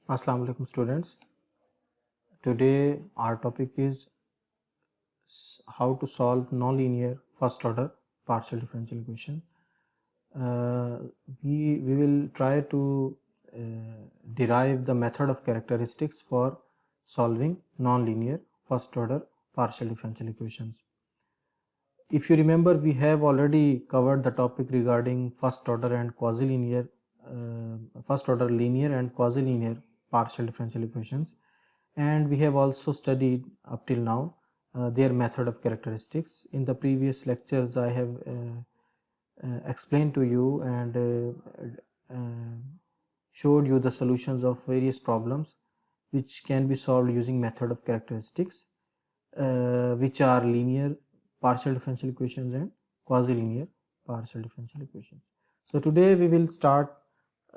Assalamu alaikum students. Today our topic is how to solve nonlinear first order partial differential equation. We will try to derive the method of characteristics for solving nonlinear first order partial differential equations. If you remember, we have already covered the topic regarding first order and quasi-linear first order linear and quasi-linear partial differential equations, and we have also studied up till now their method of characteristics. In the previous lectures I have explained to you and showed you the solutions of various problems which can be solved using method of characteristics, which are linear partial differential equations and quasi-linear partial differential equations. So today we will start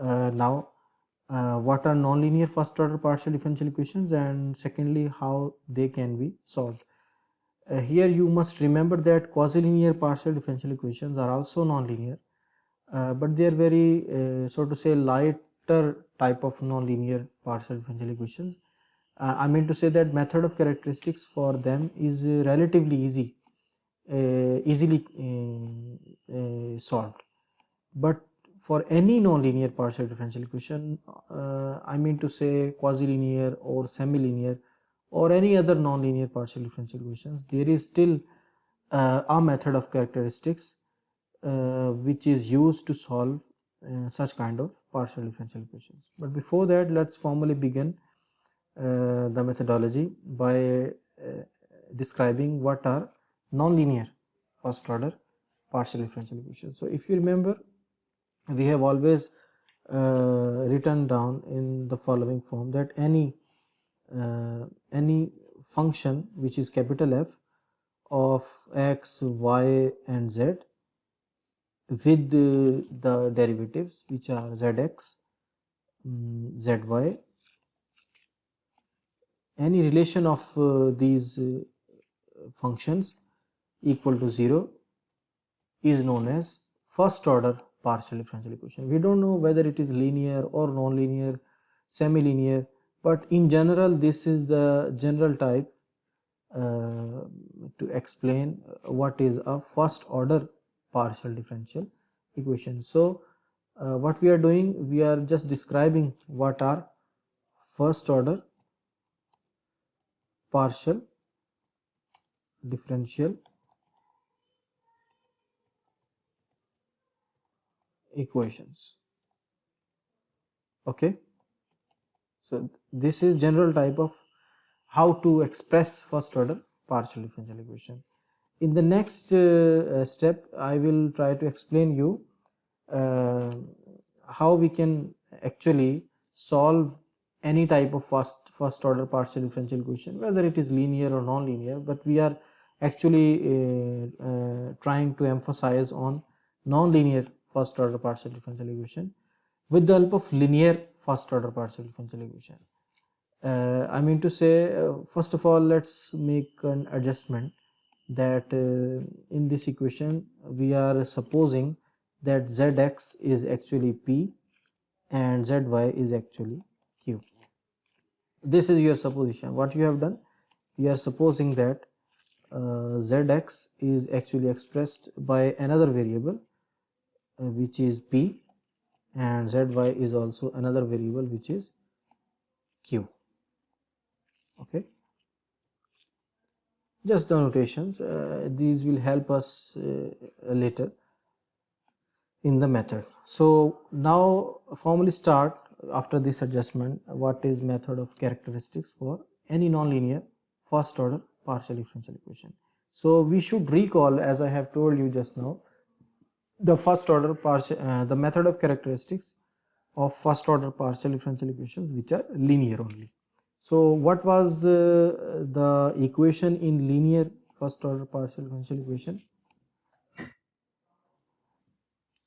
now what are nonlinear first order partial differential equations, and secondly how they can be solved. Here you must remember that quasi-linear partial differential equations are also nonlinear, but they are very so to say lighter type of nonlinear partial differential equations. I mean to say that method of characteristics for them is relatively easily solved. But for any nonlinear partial differential equation, I mean to say quasi-linear or semi-linear or any other nonlinear partial differential equations, there is still a method of characteristics which is used to solve such kind of partial differential equations. But before that, let's formally begin the methodology by describing what are nonlinear first order partial differential equations. So if you remember, we have always written down in the following form that any function which is capital F of x, y and z with the derivatives which are zx, zy, any relation of these functions equal to 0 is known as first order partial differential equation. We don't know whether it is linear or non-linear, semi-linear, but in general this is the general type to explain what is a first order partial differential equation. So what we are doing, we are just describing what are first order partial differential equations. Okay, so this is general type of how to express first order partial differential equation. In the next step, I will try to explain you how we can actually solve any type of first order partial differential equation, whether it is linear or non-linear, but we are actually trying to emphasize on non-linear first order partial differential equation with the help of linear first order partial differential equation. I mean to say, first of all, let's make an adjustment that in this equation we are supposing that zx is actually p and zy is actually q. This is your supposition. What you have done, we are supposing that zx is actually expressed by another variable which is p, and zy is also another variable which is q. Okay, just the notations, these will help us later in the method. So now formally start after this adjustment what is method of characteristics for any nonlinear first order partial differential equation. So we should recall, as I have told you just now, the first order partial the method of characteristics of first order partial differential equations which are linear only. So what was the equation in linear first order partial differential equation?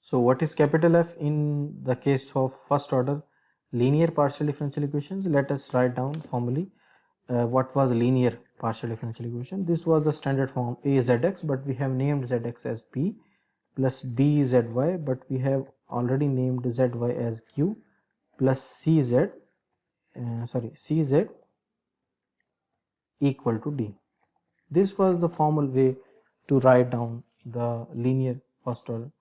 So what is capital F in the case of first order linear partial differential equations? Let us write down formally what was linear partial differential equation. This was the standard form azx, but we have named zx as p, plus bzy, but we have already named zy as q, plus cz Cz equal to d. This was the formal way to write down the linear first order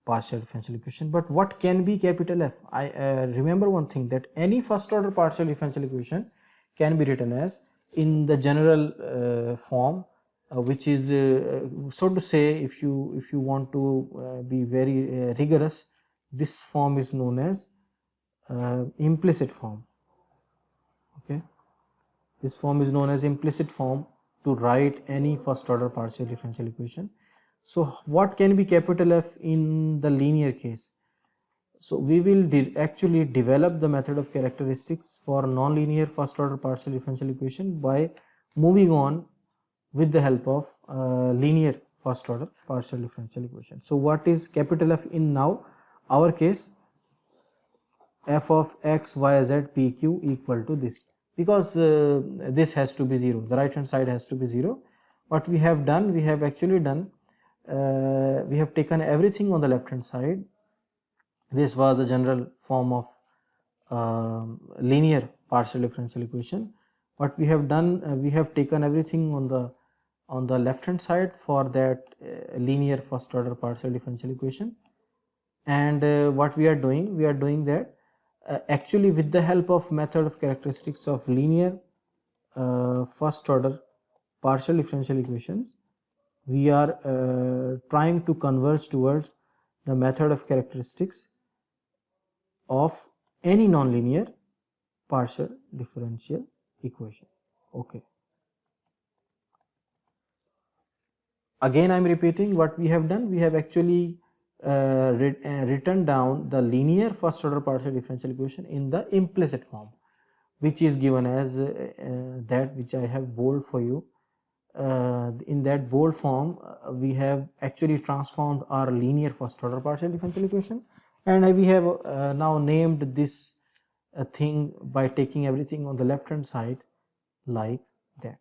partial differential equation. But what can be capital F? I remember one thing, that any first order partial differential equation can be written as in the general form, which is so to say, if you want to be very rigorous, this form is known as implicit form. Okay, this form is known as implicit form to write any first order partial differential equation. So what can be capital F in the linear case? So we will actually develop the method of characteristics for nonlinear first order partial differential equation by moving on with the help of linear first order partial differential equation. So what is capital F in now our case? F of x, y, z, p, q equal to this, because this has to be 0, the right hand side has to be 0. What we have done, we have actually done, we have taken everything on the left hand side. This was the general form of linear partial differential equation. What we have done, we have taken everything on the left hand side for that linear first order partial differential equation. And what we are doing that actually with the help of method of characteristics of linear first order partial differential equations, we are trying to converge towards the method of characteristics of any nonlinear partial differential equation. Okay, again I am repeating what we have done. We have actually written down the linear first order partial differential equation in the implicit form, which is given as that which I have bold for you. In that bold form, we have actually transformed our linear first order partial differential equation, and we have now named this thing by taking everything on the left hand side like that.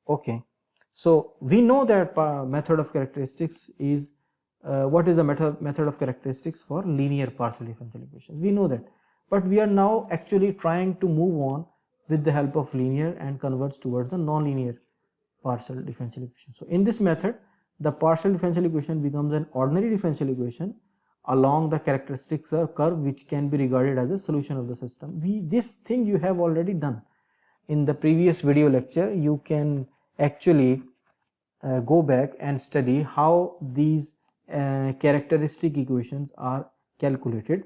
Okay, so we know that method of characteristics is what is the method of characteristics for linear partial differential equation. We know that, but we are now actually trying to move on with the help of linear and converge towards the non-linear partial differential equation. So in this method, the partial differential equation becomes an ordinary differential equation along the characteristics curve, which can be regarded as a solution of the system. This thing you have already done in the previous video lecture. You can actually go back and study how these characteristic equations are calculated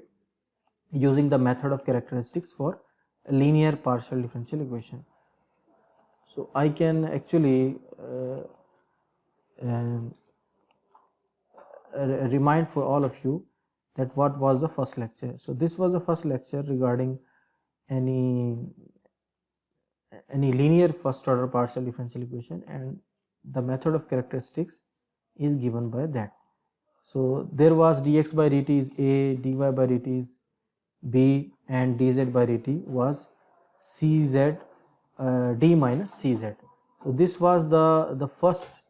using the method of characteristics for linear partial differential equation. So I can actually remind for all of you that what was the first lecture. So this was the first lecture regarding any linear first order partial differential equation, and the method of characteristics is given by that. So there was dx by dt is a, dy by dt is b, and dz by dt was cz d minus cz. So this was the first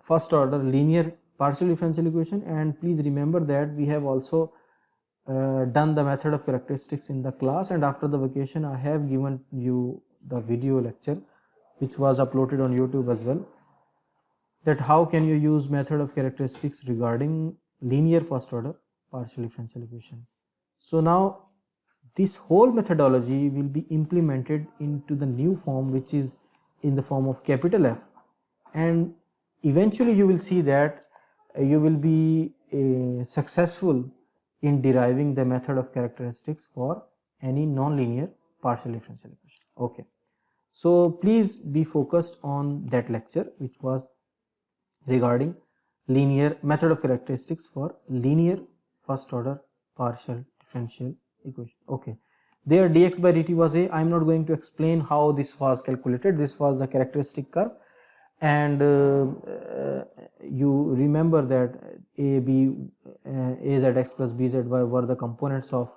first order linear partial differential equation. And please remember that we have also done the method of characteristics in the class, and after the vacation I have given you the video lecture which was uploaded on YouTube as well, that how can you use method of characteristics regarding linear first order partial differential equations. So now this whole methodology will be implemented into the new form, which is in the form of capital F, and eventually you will see that you will be successful in deriving the method of characteristics for any non-linear partial differential equation. Okay, so please be focused on that lecture which was regarding linear method of characteristics for linear first order partial differential equation. Okay, there dx by dt was a. I am not going to explain how this was calculated. This was the characteristic curve, and you remember that a, b, azx plus bzy were the components of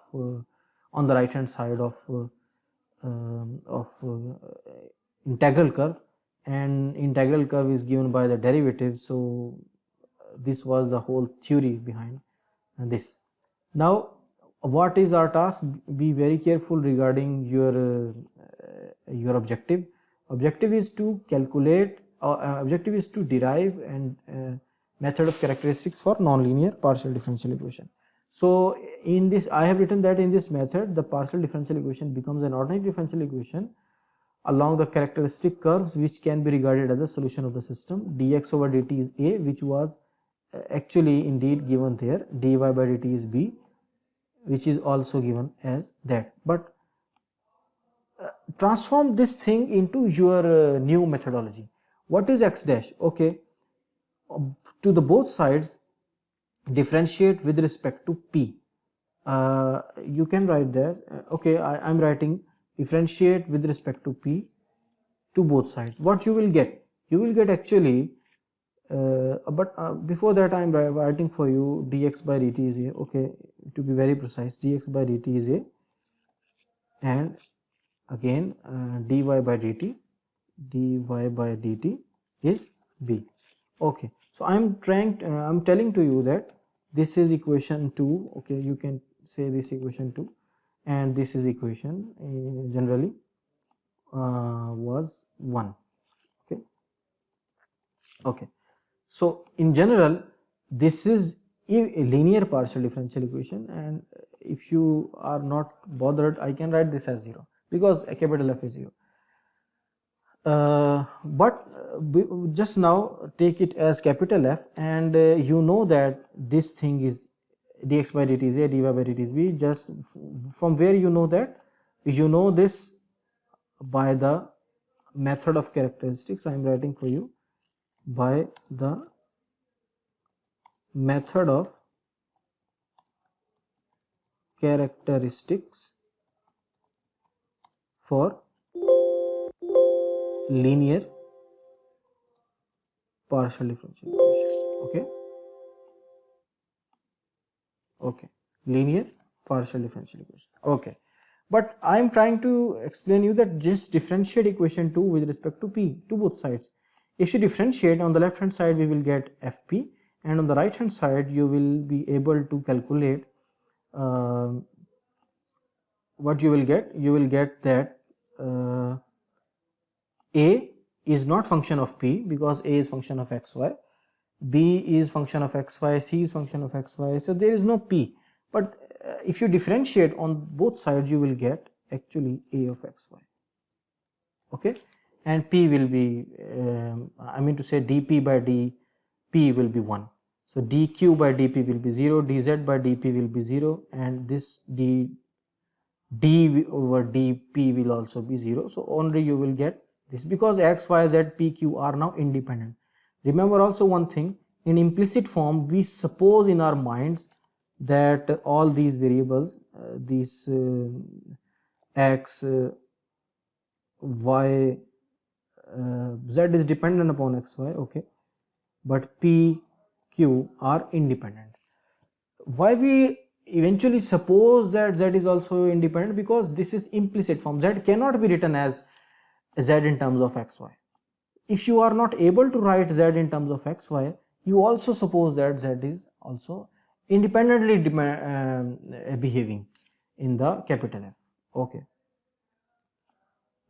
on the right hand side of integral curve, and integral curve is given by the derivative. So this was the whole theory behind this. Now what is our task? Be very careful regarding your objective. Objective is to calculate, objective is to derive and method of characteristics for nonlinear partial differential equation. So in this, I have written that in this method the partial differential equation becomes an ordinary differential equation along the characteristic curves which can be regarded as the solution of the system. Dx over dt is A, which was actually indeed given there. Dy by dt is B, which is also given as that. But transform this thing into your new methodology. What is x dash? Okay, to the both sides differentiate with respect to p. You can write there. Okay, I am writing differentiate with respect to p to both sides. What you will get? You will get actually, before that I am writing for you dx by dt is A. Okay, to be very precise, dx by dt is A, and again dy by dt is B. Okay, so I'm telling to you that this is equation 2. Okay, you can say this equation 2, and this is equation generally was 1. Okay, so in general this is a linear partial differential equation, and if you are not bothered, I can write this as 0 because a capital F is 0. But just now take it as capital F, and you know that this thing is dx by dt is A, dy by dt is B. Just from where you know that? You know this by the method of characteristics. I am writing for you by the method of characteristics for linear partial differential equation. Okay, linear partial differential equation. Okay, but I am trying to explain you that just differentiate equation 2 with respect to p to both sides. If you differentiate, on the left hand side we will get fp, and on the right hand side you will be able to calculate what you will get. You will get that A is not function of p because A is function of xy, B is function of xy, C is function of xy, so there is no p. But if you differentiate on both sides, you will get actually A of xy. Okay, and p will be I mean to say dp by dp will be 1. So dq by dp will be 0, dz by dp will be 0, and this d over dp will also be 0. So only you will get this because x, y, z, p, q are now independent. Remember also one thing, in implicit form we suppose in our minds that all these variables, these x, y, z is dependent upon xy, okay, but p, q are independent. Why we eventually suppose that z is also independent? Because this is implicit form. Z cannot be written as z in terms of xy. If you are not able to write z in terms of xy, you also suppose that z is also independently behaving in the capital F. Okay.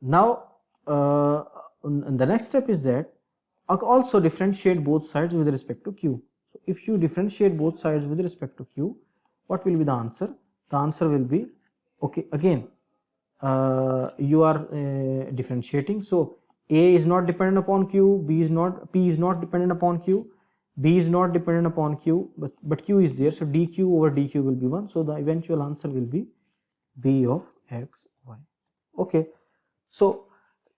Now the next step is that also differentiate both sides with respect to q. So if you differentiate both sides with respect to q, what will be the answer? The answer will be, okay, again you are differentiating, so A is not dependent upon q, p is not dependent upon q, b is not dependent upon q, but q is there, so dq over dq will be 1, so the eventual answer will be b of x, y. Okay, so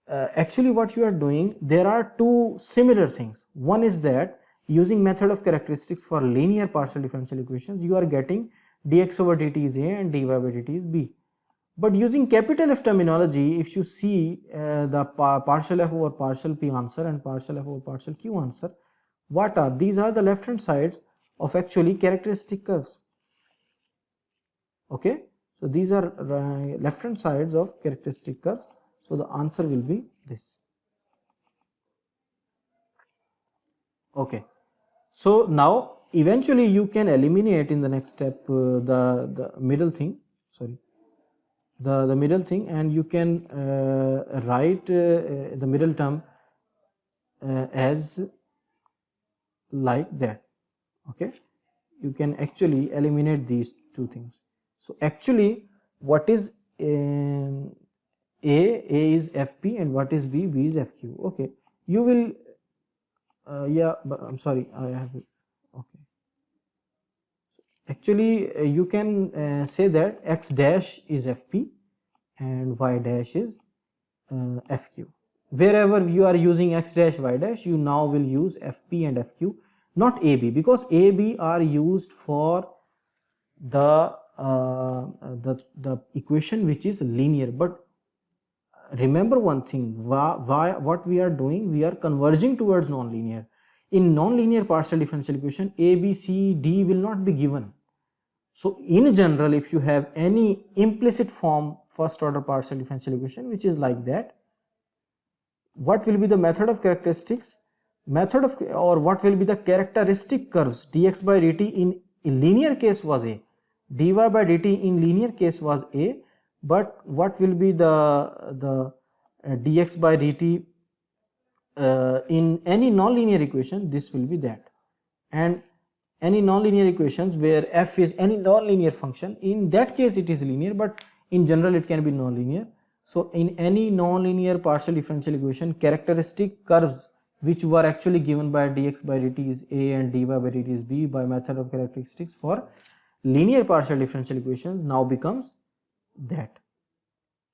actually what you are doing, there are two similar things. One is that using method of characteristics for linear partial differential equations, you are getting dx over dt is A and dy by dt is B. But using capital F terminology, if you see the partial F over partial P answer and partial F over partial Q answer, what are these? Are the left hand sides of actually characteristic curves. Okay, so these are left hand sides of characteristic curves, so the answer will be this. Okay, so now eventually you can eliminate in the next step the middle thing, sorry, the middle thing, and you can write the middle term as like that. Okay, you can actually eliminate these two things. So actually what is A is FP, and what is B is FQ. Okay, you will yeah, but I'm sorry, I have it. Okay, actually you can say that X dash is FP and Y dash is FQ. Wherever you are using X dash Y dash, you now will use FP and FQ, not AB, because AB are used for the equation which is linear. But remember one thing, what we are doing, we are converging towards non-linear. In non-linear partial differential equation, A, B, C, D will not be given. So in general, if you have any implicit form first order partial differential equation which is like that, what will be the method of characteristics? Method of, or what will be the characteristic curves? Dx by dt in linear case was A, dy by dt in linear case was A, but what will be the dx by dt in any non-linear equation? This will be that. And any non-linear equations where f is any non-linear function, in that case it is linear, but in general it can be non-linear. So in any non-linear partial differential equation, characteristic curves which were actually given by dx by dt is A and dy by dt is B by method of characteristics for linear partial differential equations now becomes that.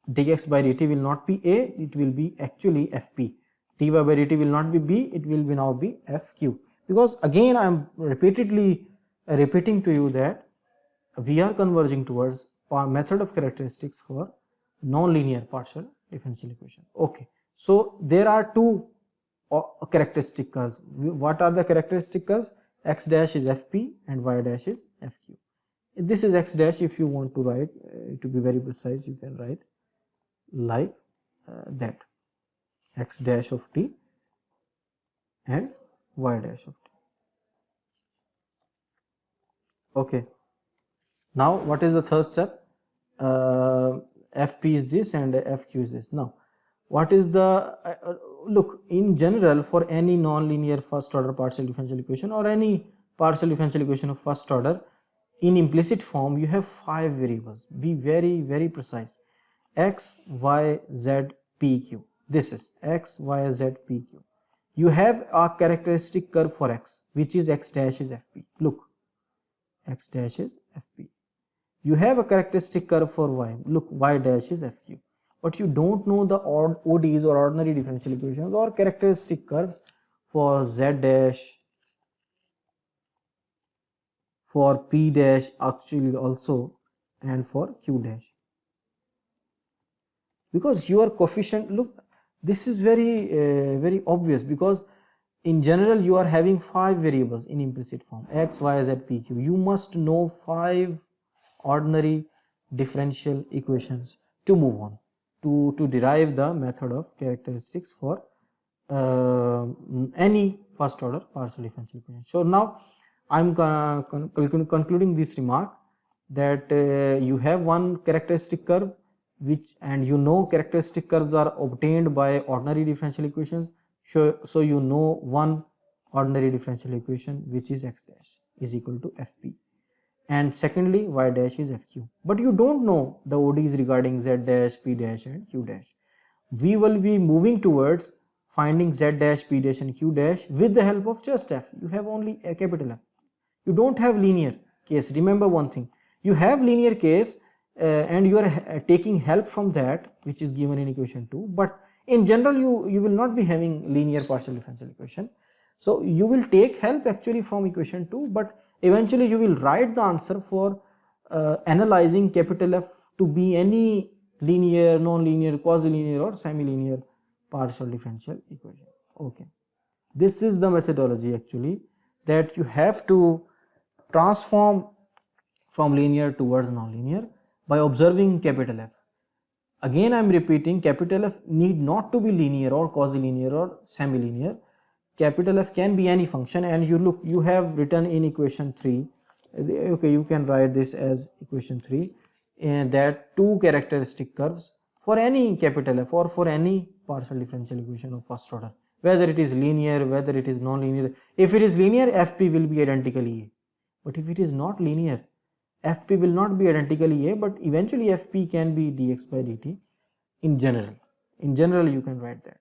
Dx by dt will not be A, it will be actually Fp. Dy by dt will not be B, it will be now be Fq. Because again I am repeatedly repeating to you that we are converging towards our method of characteristics for non-linear partial differential equation. Okay, so there are two characteristic curves. What are the characteristic curves? X dash is Fp and Y dash is Fq. This is X dash. If you want to write to be very precise, you can write like that, X dash of t and Y dash of t. Okay, now what is the third step? Fp is this and Fq is this. Now what is the look, in general, for any non-linear first order partial differential equation or any partial differential equation of first order, in implicit form you have 5 variables. Be very precise. X, Y, Z, P, Q. This is X, Y, Z, P, Q. You have a characteristic curve for X, which is X dash is Fp. Look, X dash is Fp. You have a characteristic curve for Y. Look, Y dash is Fq. But you don't know the ODEs or ordinary differential equations or characteristic curves for Z dash, for P dash actually also, and for Q dash. Because your coefficient, look, this is very obvious, because in general you are having 5 variables in implicit form, X, Y, Z, P, Q. You must know 5 ordinary differential equations to move on, to derive the method of characteristics for any first order partial differential equation. So now I am concluding this remark that you have one characteristic curve which, and you know characteristic curves are obtained by ordinary differential equations. So you know one ordinary differential equation which is X dash is equal to Fp, and secondly Y dash is Fq, but you don't know the ODEs regarding Z dash, P dash and Q dash. We will be moving towards finding Z dash, P dash and Q dash with the help of just F. You have only a capital F. You don't have linear case. Remember one thing, you have linear case and you are taking help from that which is given in equation 2, but in general you will not be having linear partial differential equation. So you will take help actually from equation 2, but eventually you will write the answer for analyzing capital F to be any linear, non-linear, quasi-linear or semi-linear partial differential equation. Okay, this is the methodology actually, that you have to transform from linear towards non-linear by observing capital F. Again I am repeating, capital F need not to be linear or quasi-linear or semi-linear. capital F can be any function, and you look, you have written in equation 3, okay, you can write this as equation 3, and that two characteristic curves for any capital F or for any partial differential equation of first order, whether it is linear, whether it is non-linear. If it is linear, FP will be identically A, but if it is not linear, FP will not be identically A, but eventually FP can be dx by dt in general. In general, you can write that.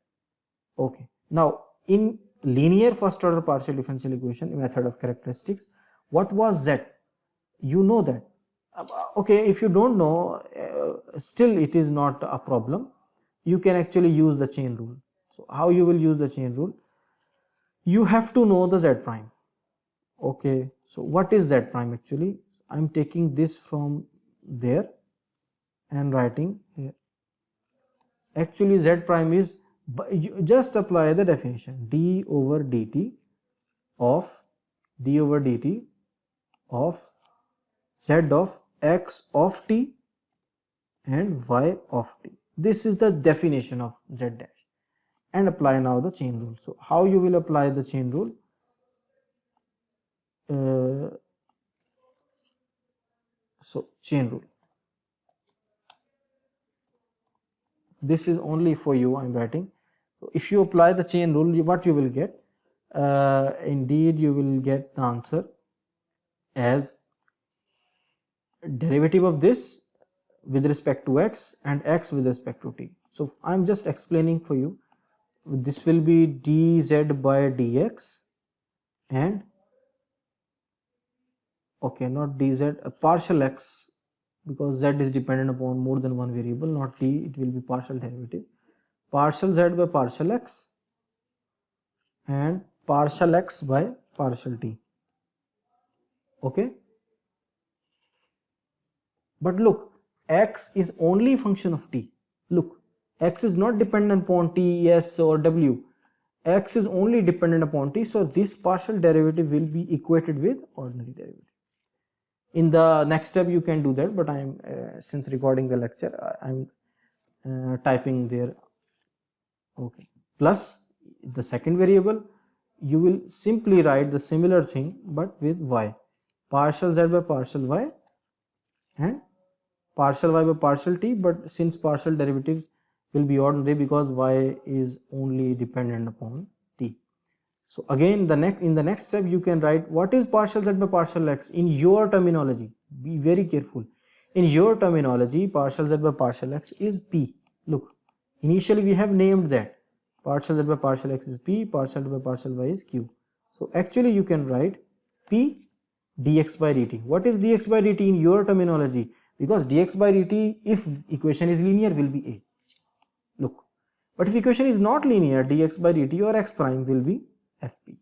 Okay. Now, in linear first order partial differential equation method of characteristics, what was Z? You know that. Okay, if you don't know, still it is not a problem. You can actually use the chain rule. So, how you will use the chain rule? You have to know the Z prime. Okay, so what is Z prime actually? I am taking this from there and writing here. Actually, Z prime is, you just apply the definition, d over dt of z of x of t and y of t. This is the definition of z dash, and apply now the chain rule. So, how you will apply the chain rule? So, chain rule. This is only for you, I am writing. So, if you apply the chain rule, what you will get? Indeed, you will get the answer as derivative of this with respect to x and x with respect to t. So, I am just explaining for you. This will be dz by dx and, okay, not dz, a partial x, because z is dependent upon more than one variable, not t, it will be partial derivative, partial z by partial x and partial x by partial t. Okay, but look, x is only function of t. Look, x is not dependent upon t, s or w. X is only dependent upon t, so this partial derivative will be equated with ordinary derivative. In the next step you can do that, but I am since recording the lecture, I am typing there. Okay, plus the second variable, you will simply write the similar thing but with y, partial z by partial y and partial y by partial t, but since partial derivatives will be ordinary because y is only dependent upon t. So again, in the next step you can write what is partial z by partial x in your terminology. Be very careful. In your terminology, partial z by partial x is p. Look, initially we have named that partial z by partial x is p, partial z by partial y is q. So actually you can write p dx by dt. What is dx by dt in your terminology? Because dx by dt, if equation is linear, will be a. Look, but if equation is not linear, dx by dt or x prime will be fp.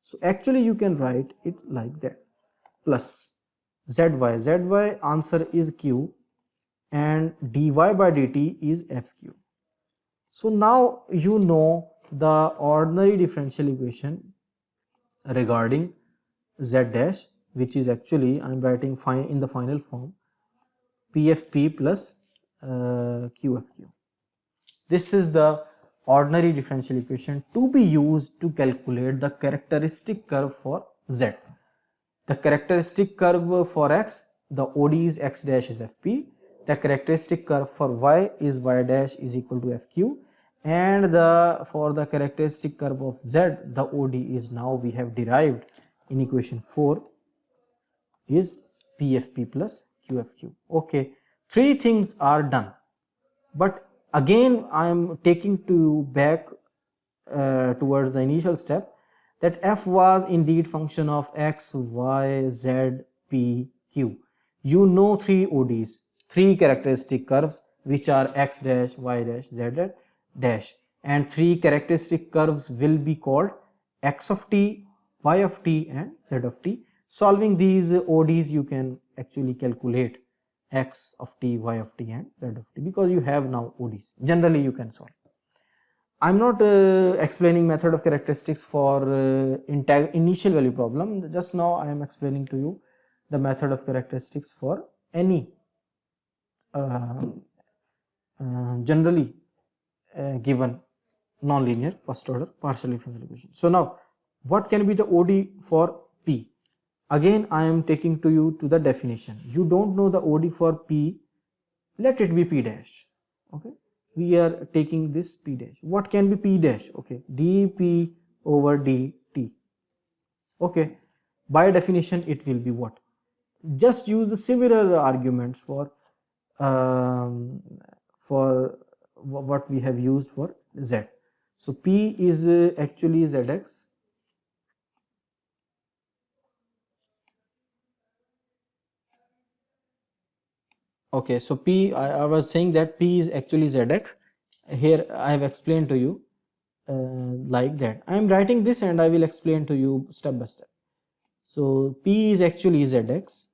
So actually you can write it like that, plus zy answer is q and dy by dt is fq. So now you know the ordinary differential equation regarding z dash, which is actually, I am writing in the final form, pfp plus qfq. This is the ordinary differential equation to be used to calculate the characteristic curve for z. The characteristic curve for x, the OD is x dash is fp. The characteristic curve for y is y dash is equal to fq, and for the characteristic curve of z, the OD is now we have derived in equation 4 is pfp plus qfq. Okay, three things are done, but again I am taking to back towards the initial step, that f was indeed function of x, y, z, p, q. You know three ODs, three characteristic curves which are x dash, y dash, z dash, and three characteristic curves will be called x of t, y of t and z of t. Solving these ODs you can actually calculate x of t, y of t and z of t, because you have now ODs. Generally you can solve. I am not explaining method of characteristics for initial value problem. Just now I am explaining to you the method of characteristics for any generally given non-linear first order partial differential equation. So now what can be the ODE for P? Again I am taking to you to the definition. You don't know the ODE for P, let it be P dash. Okay, we are taking this P dash. What can be P dash? Okay, dP over dt. Okay, by definition it will be what? Just use the similar arguments for what we have used for Z. So P is actually Zx. Okay, so P, I was saying that P is actually Zx. Here I have explained to you like that. I am writing this and I will explain to you step by step. So P is actually Zx.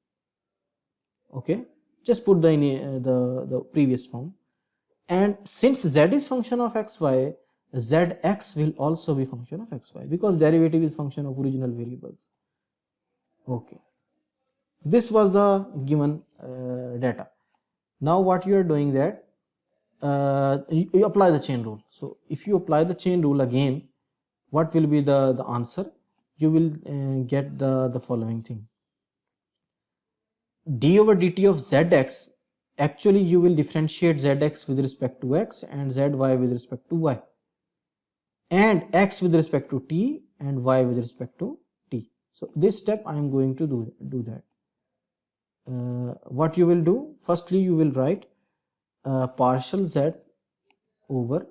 Okay, just put the previous form. And since Z is function of xy, Zx will also be function of xy because derivative is function of original variables. Okay, this was the given data. Now what you are doing that you apply the chain rule. So if you apply the chain rule again, what will be the answer? You will get the following thing. D over dt of Zx, actually you will differentiate Zx with respect to x and Zy with respect to y, and x with respect to t and y with respect to t. So this step I am going to do that. What you will do, firstly you will write partial z over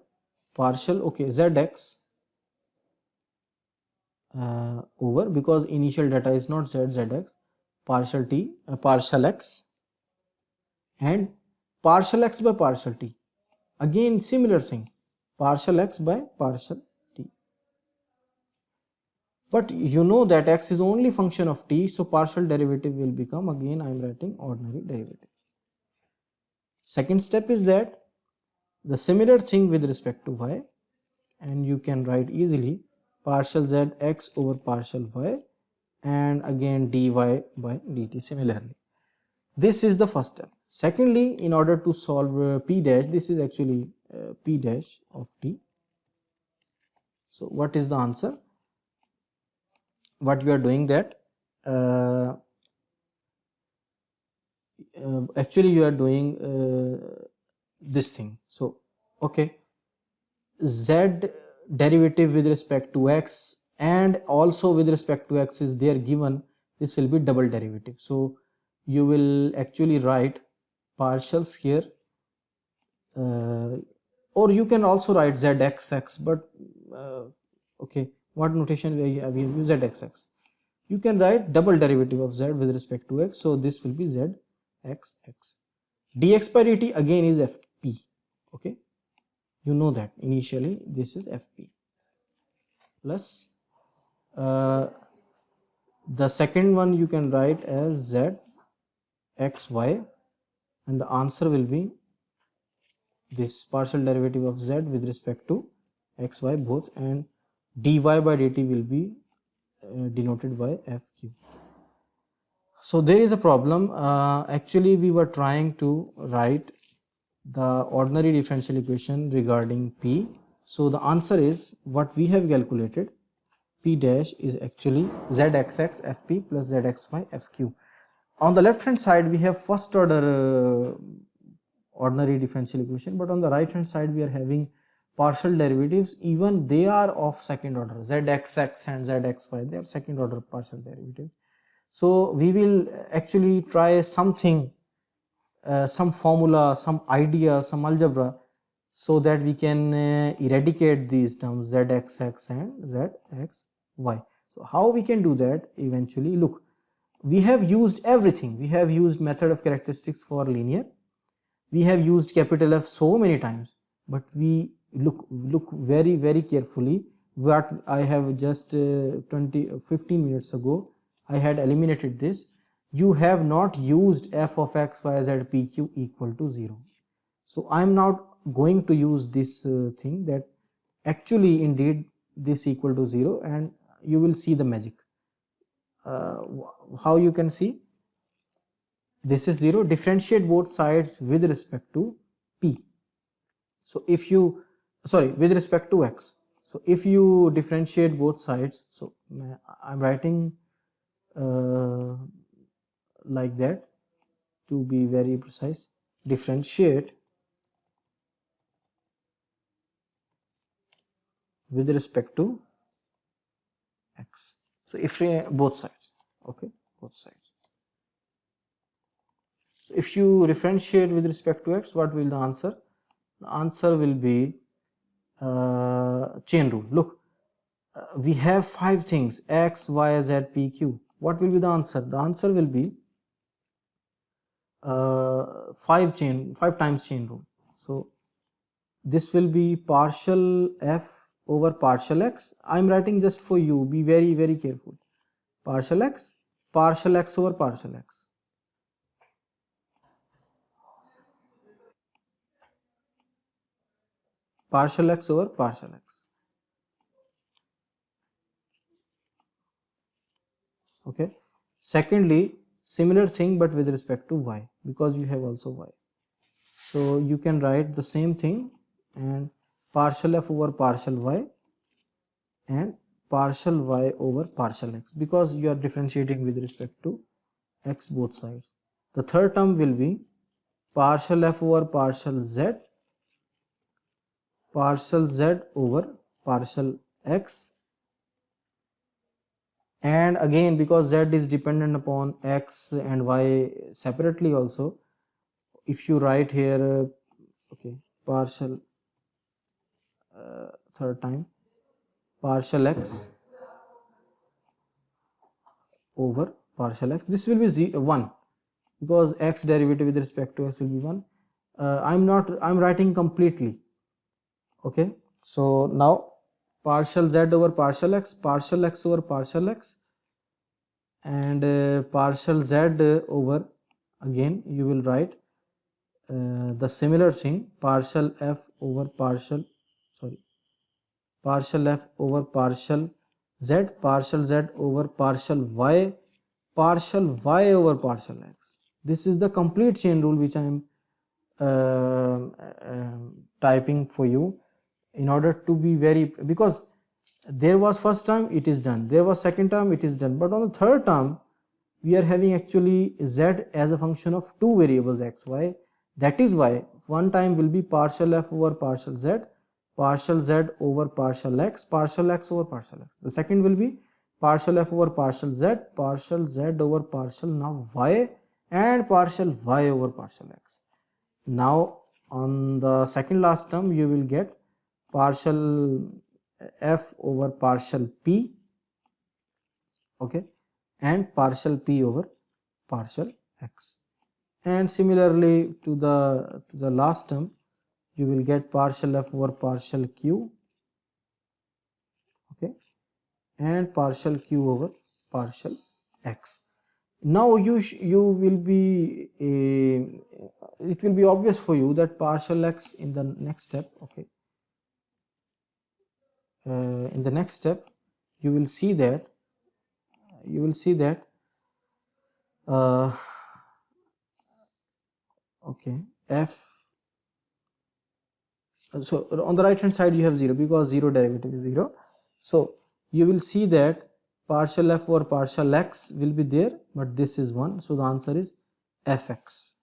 partial, okay, zx over, because initial data is not z, zx, partial t, partial x, and partial x by partial t. Again similar thing, partial x by partial t. But you know that x is only function of t, so partial derivative will become, again I am writing ordinary derivative. Second step is that the similar thing with respect to y, and you can write easily partial z x over partial y, and again dy by dt similarly. This is the first step. Secondly, in order to solve P dash, this is actually P dash of t. So what is the answer? What you are doing that actually you are doing this thing. So okay, z derivative with respect to x and also with respect to x is there given, this will be double derivative. So you will actually write partials here, or you can also write zxx, but okay, what notation we have used? Zxx. You can write double derivative of z with respect to x, so this will be zxx. Dx by dt again is fp. Okay, you know that initially this is fp plus the second one you can write as z xy, and the answer will be this partial derivative of z with respect to xy both, and dy by dt will be denoted by fq. So there is a problem. Actually we were trying to write the ordinary differential equation regarding P. So the answer is what we have calculated, P dash is actually zxx fp plus zxy fq. On the left hand side we have first order ordinary differential equation, but on the right hand side we are having partial derivatives, even they are of second order, zxx and zxy, they are second order partial derivatives. So we will actually try something, some formula, some idea, some algebra, so that we can eradicate these terms zxx and zxy. So how we can do that eventually? Look, we have used everything. We have used method of characteristics for linear, we have used capital F so many times, but we look very carefully. What I have just 15 minutes ago I had eliminated this. You have not used f of x y z p q equal to 0. So I am not going to use this thing, that actually indeed this equal to 0, and you will see the magic. How you can see? This is 0, differentiate both sides with respect to p. So if you sorry, with respect to x. So if you differentiate both sides, so I'm writing like that to be very precise. Differentiate with respect to x. So if both sides, okay, both sides. So if you differentiate with respect to x, what will the answer? The answer will be chain rule. Look, we have 5 things: x, y, z, p, q. What will be the answer? The answer will be 5 times chain rule. So this will be partial f over partial x. I am writing just for you. Be very careful. Partial x over partial x. Partial x over partial x. Okay. Secondly, similar thing but with respect to y, because you have also y. So you can write the same thing, and partial f over partial y and partial y over partial x, because you are differentiating with respect to x both sides. The third term will be partial f over partial z, partial z over partial x, and again because z is dependent upon x and y separately also, if you write here okay, partial third time partial x over partial x, this will be 1, because x derivative with respect to x will be 1. I'm writing completely. Okay, so now partial z over partial x over partial x, and partial z over, again you will write the similar thing, partial f over partial, sorry, partial f over partial z over partial y over partial x. This is the complete chain rule which I am typing for you, in order to be very, because there was first term, it is done, there was second term, it is done, but on the third term we are having actually z as a function of 2 variables x, y. That is why one time will be partial f over partial z over partial x over partial x. The second will be partial f over partial z over partial now y and partial y over partial x. Now on the second last term you will get partial f over partial p, okay, and partial p over partial x. And similarly to the last term you will get partial f over partial q, okay, and partial q over partial x. Now you will be it will be obvious for you that partial x in the next step, okay, in the next step you will see that okay, f, so on the right hand side you have 0 because 0 derivative is 0. So you will see that partial f over partial x will be there, but this is 1, so the answer is fx.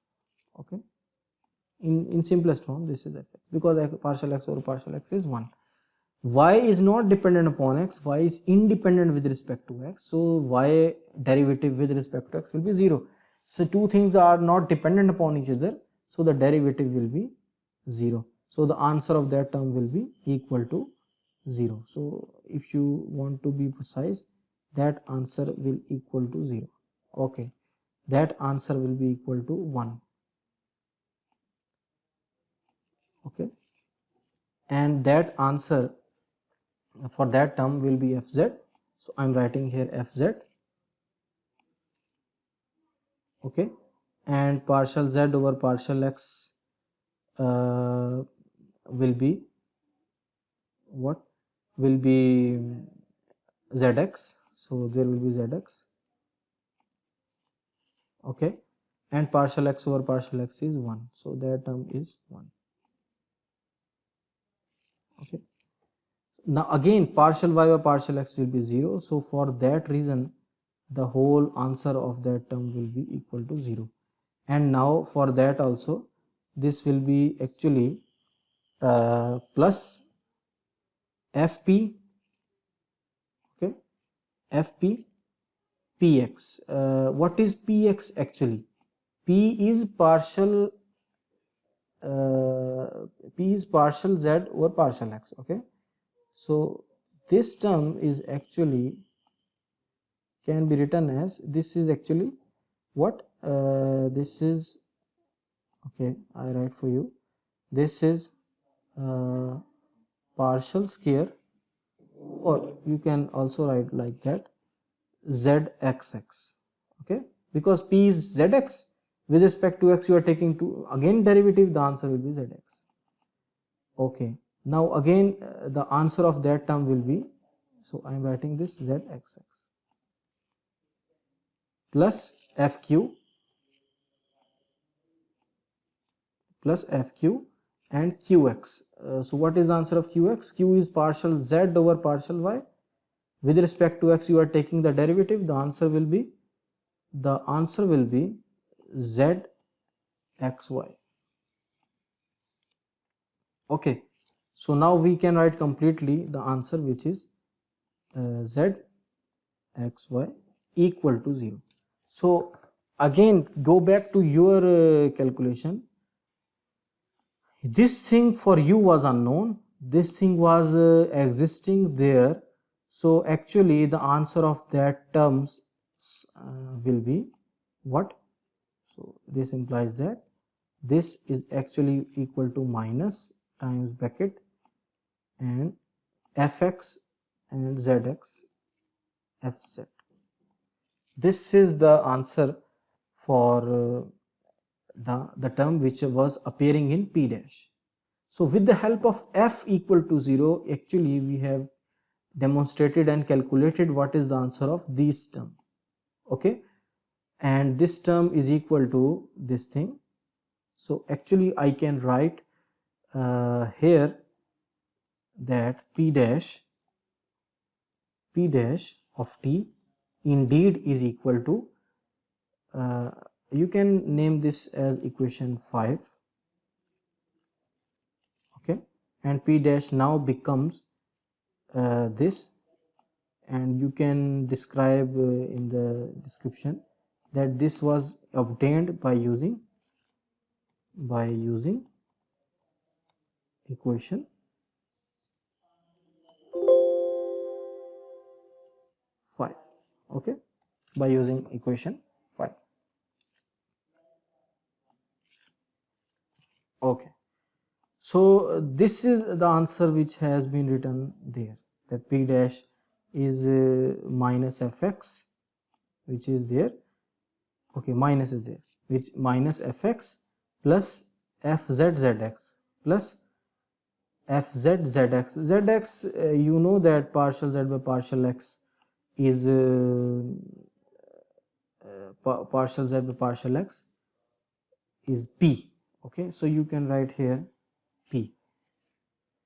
Okay, in simplest form this is fx, because partial x over partial x is 1. Y is not dependent upon x, y is independent with respect to x, so y derivative with respect to x will be 0. So two things are not dependent upon each other, so the derivative will be 0. So the answer of that term will be equal to 0. So if you want to be precise, that answer will equal to 0. Okay, that answer will be equal to 1. Okay, and that answer for that term will be fz. So I'm writing here fz, okay, and partial z over partial x will be what, will be zx, so there will be zx, okay, and partial x over partial x is 1, so that term is 1. Okay, now again partial y by partial x will be 0, so for that reason the whole answer of that term will be equal to 0. And now for that also this will be actually plus fp, okay, fp px. What is px actually? P is partial z over partial x. Okay, so this term is actually can be written as, this is actually what, this is, okay, I write for you, this is partial square, or you can also write like that, zxx. Okay, because p is zx, with respect to x you are taking to again derivative, the answer will be zx. Okay, now again the answer of that term will be, so I am writing this zxx plus fq and qx. So what is the answer of qx? Q is partial z over partial y. With respect to x you are taking the derivative, the answer will be zxy. Okay, so now we can write completely the answer, which is zxy equal to 0. So again go back to your calculation. This thing for you was unknown, this thing was existing there, so actually the answer of that terms will be what? So this implies that this is actually equal to minus times bracket and fx and zx fz. This is the answer for the term which was appearing in p dash. So with the help of f equal to 0, actually we have demonstrated and calculated what is the answer of this term. Okay, and this term is equal to this thing. So actually I can write here that p dash of t indeed is equal to, you can name this as equation 5. Okay, and p dash now becomes this, and you can describe in the description that this was obtained by using equation 5. Okay, by using equation 5. Okay, so this is the answer which has been written there, that p dash is minus fx, which is there. Okay, minus is there, which minus fx plus fzzx plus fzzx. Zx, you know that partial z by partial x is partial z by partial x is p. Okay, so you can write here p.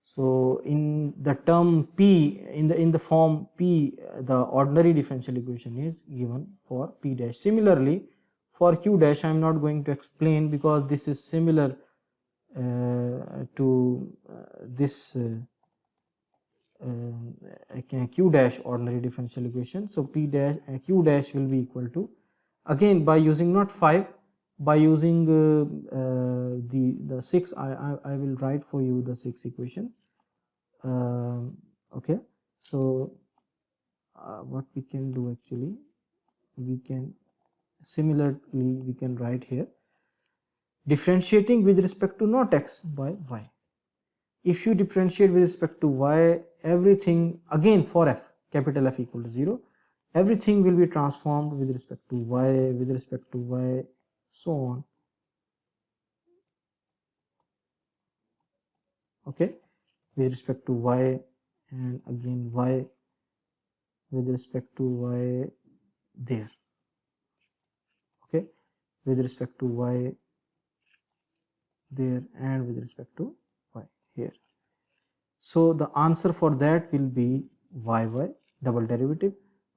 So in the term p, in the form p, the ordinary differential equation is given for p dash. Similarly for q dash I am not going to explain, because this is similar to this q dash ordinary differential equation. So p dash q dash will be equal to, again by using not 5, by using the 6, I will write for you the 6 equation. Okay, so what we can do, actually we can similarly we can write here differentiating with respect to not x by y. If you differentiate with respect to y, everything, again for f, capital F equal to 0, everything will be transformed with respect to y, so on. Okay, with respect to y, and again y with respect to y there. Okay, with respect to y there, and with respect to y here. So the answer for that will be yy, double derivative.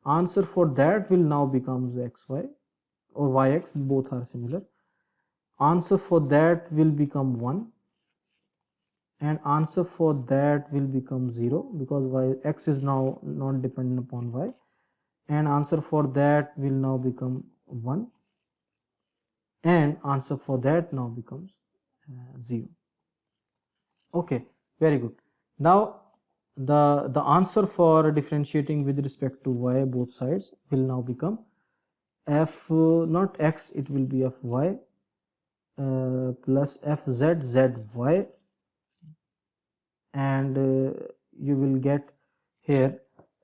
Answer for that will now becomes xy or yx, both are similar. Answer for that will become 1, and answer for that will become 0 because x is now not dependent upon y, and answer for that will now become 1, and answer for that now becomes 0. Okay, very good. Now the answer for differentiating with respect to y both sides will now become f not x, it will be fy plus fz zy, and you will get here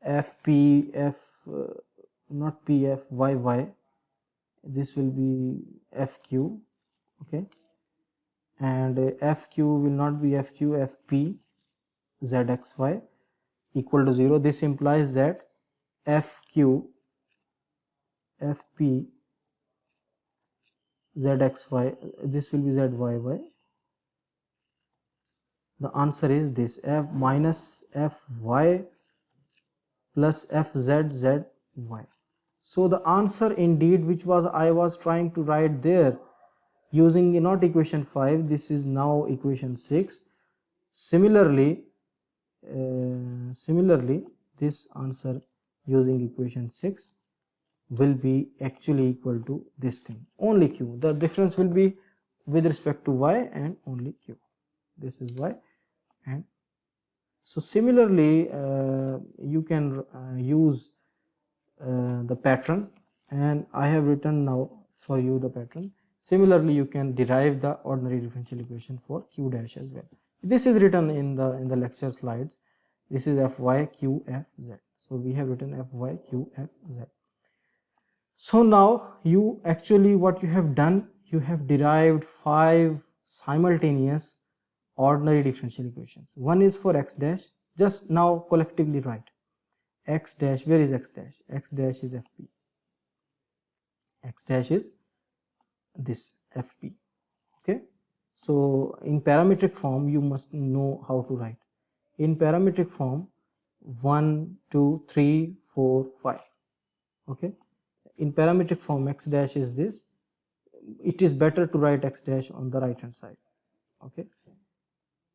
fp f not pf yy, this will be fq, okay, and fq will not be fq, fp zxy equal to 0. This implies that fq fp zxy, this will be zyy. The answer is this, f minus fy plus fz zy. So the answer indeed, which was I was trying to write there using not equation 5, this is now equation 6. Similarly, this answer using equation 6 will be actually equal to this thing, only q. The difference will be with respect to y and only q. This is y, and so similarly you can use the pattern, and I have written now for you the pattern. Similarly, you can derive the ordinary differential equation for q dash as well. This is written in the lecture slides. This is fy q f z. So we have written fy q f z. So now you actually, what you have done, you have derived 5 simultaneous ordinary differential equations. One is for x dash, just now collectively write x dash. Where is x dash? X dash is fp, x dash is this fp, okay. So in parametric form you must know how to write. In parametric form 1 2 3 4 5, okay. In parametric form x dash is this. It is better to write x dash on the right hand side, okay.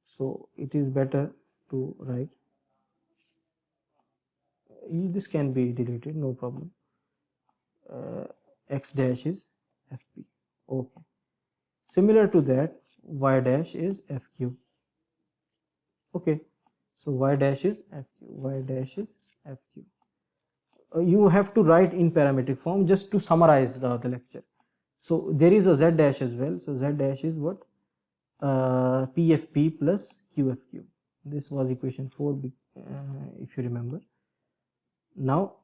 So it is better to write, this can be deleted, no problem. X dash is fp, okay. Similar to that, y dash is fq, okay. So y dash is fq, y dash is fq. You have to write in parametric form just to summarize the lecture. So there is a z dash as well. So z dash is what? pfp plus qfq. This was equation 4 if you remember. Now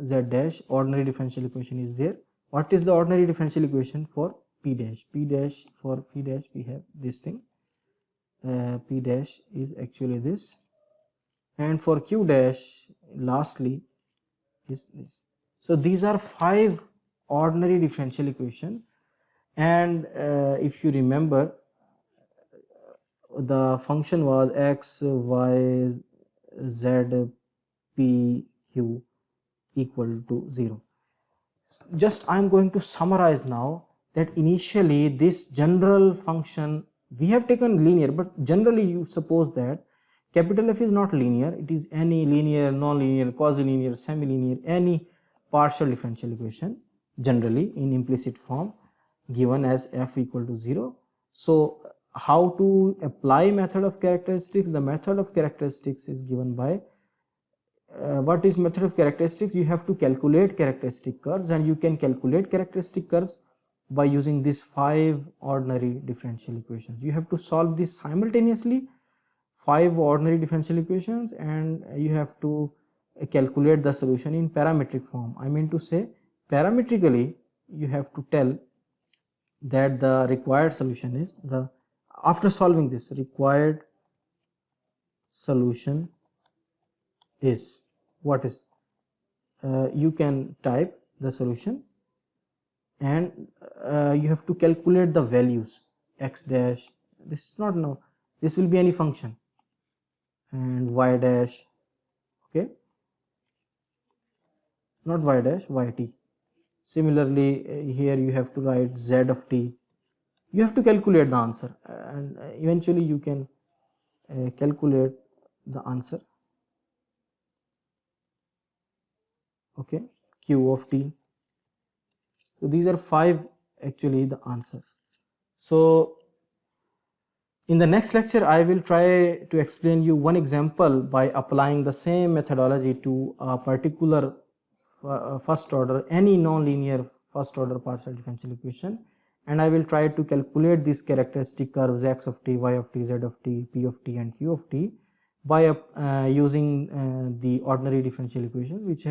z dash, ordinary differential equation is there. What is the ordinary differential equation for p dash? P dash, for p dash we have this thing, p dash is actually this, and for q dash lastly is this. So these are 5 ordinary differential equation, and if you remember, the function was x y z p q equal to 0. Just I am going to summarize now that initially this general function we have taken linear, but generally you suppose that capital F is not linear, it is any linear, non-linear, quasi-linear, semi-linear, any partial differential equation generally in implicit form given as f equal to 0. So how to apply method of characteristics? The method of characteristics is given by what is method of characteristics? You have to calculate characteristic curves, and you can calculate characteristic curves by using these 5 ordinary differential equations. You have to solve this simultaneously, 5 ordinary differential equations, and you have to calculate the solution in parametric form. I mean to say, parametrically you have to tell that the required solution is the, after solving this, required solution is what is, you can type the solution, and you have to calculate the values x dash. This is not, no, this will be any function, and y dash, okay, not y dash, yt. Similarly, here you have to write z of t. You have to calculate the answer, and eventually you can calculate the answer, okay, q of t. So these are 5 actually the answers. So in the next lecture, I will try to explain you one example by applying the same methodology to a particular first order, any non-linear first order partial differential equation, and I will try to calculate these characteristic curves x of t, y of t, z of t, p of t and q of t by using the ordinary differential equation which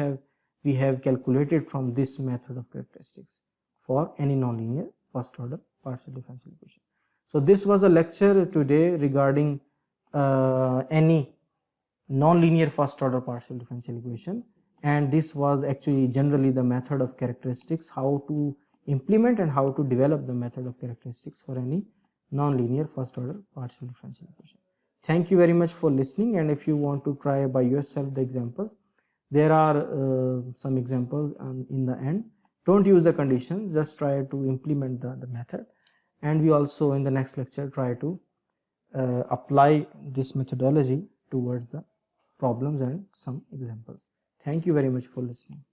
we have calculated from this method of characteristics for any non-linear first order partial differential equation. So this was a lecture today regarding any non-linear first order partial differential equation, and this was actually generally the method of characteristics, how to implement and how to develop the method of characteristics for any non-linear first order partial differential equation. Thank you very much for listening, and if you want to try by yourself the examples, there are some examples in the end. Don't use the conditions, just try to implement the method, and we also in the next lecture try to apply this methodology towards the problems and some examples. Thank you very much for listening.